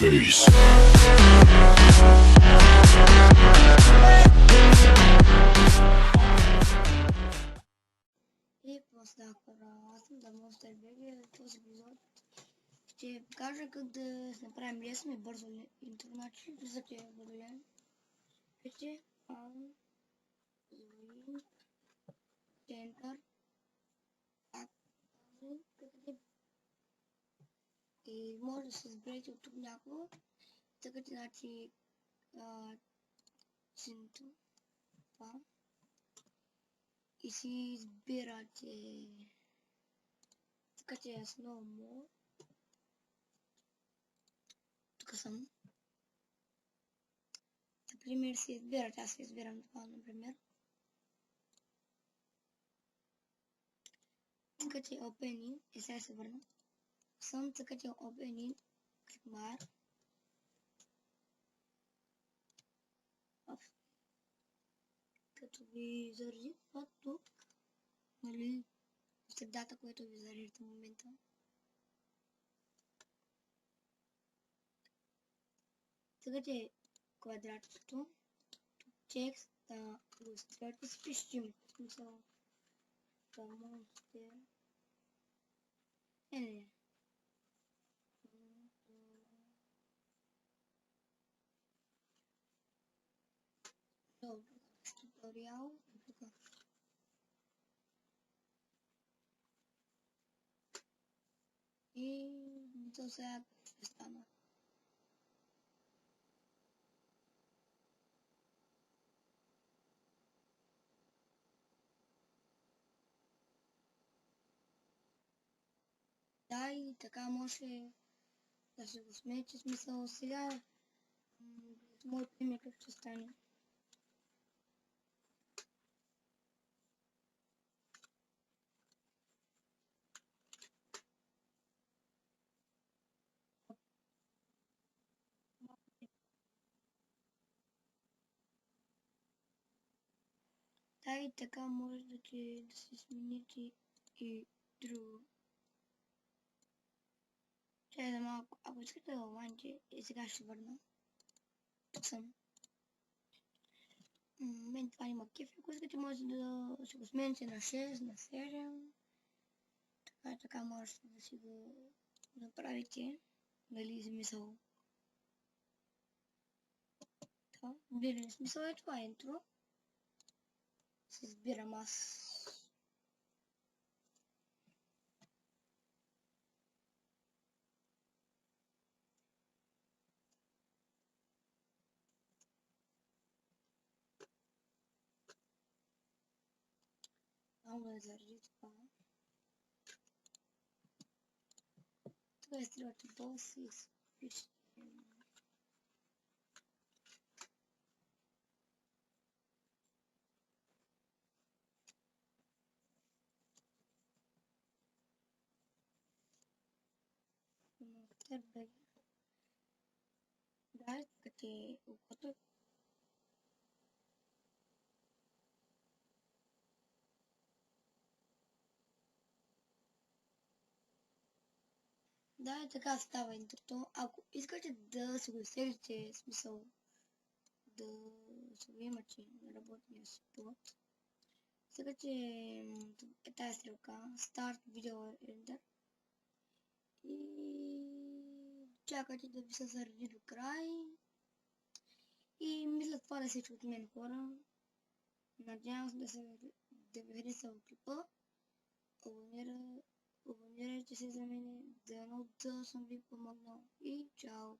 face. И после хора, аз съм да може да бега този епизод. Ще покажа как да се направим лесно и бързо интро, значи влизате в Google, пишете Unlink Center и може да се изберете от тук някого, така значи синто това и си избирате така че е много тук съм. Например си избирате, аз си избирам това, например. Така че Open и сега се върна. Съм така че Open кликмар. Като ви заради това тук, нали, средата, което ви заради в момента. Така че квадратчето, текст, го стрелите си пишете името, в смисъл, монстер. Не. Добре, туториал, тук. И то сега ще стана. Да, и така може да се го смеете, смисъл сега моето име как ще стане. Да, и така може да се смените и друго. Чай да малко, ако искате да лаванте, и сега ще върна. Тук съм. Мен това има кеф, ако искате може да си го смените на 6, на 7. Така може да си го направите. Нали, смисъл. Това, блин, смисъл е това интро. Се избирам аз. Много да заради това. Тук изтривате бос и пишете. Да, като окото. Да, и така става интрото. Ако искате да се го изтеглите, смисъл да се го имате на работния си плод, сега че е тази стрелка, Start Video Render и чакате да ви се заради до край и мисля това да се чу от мен, хора. Надявам се да ви хареса клипа. Абонирайте се за мен, дано да съм ви помогнал и чао!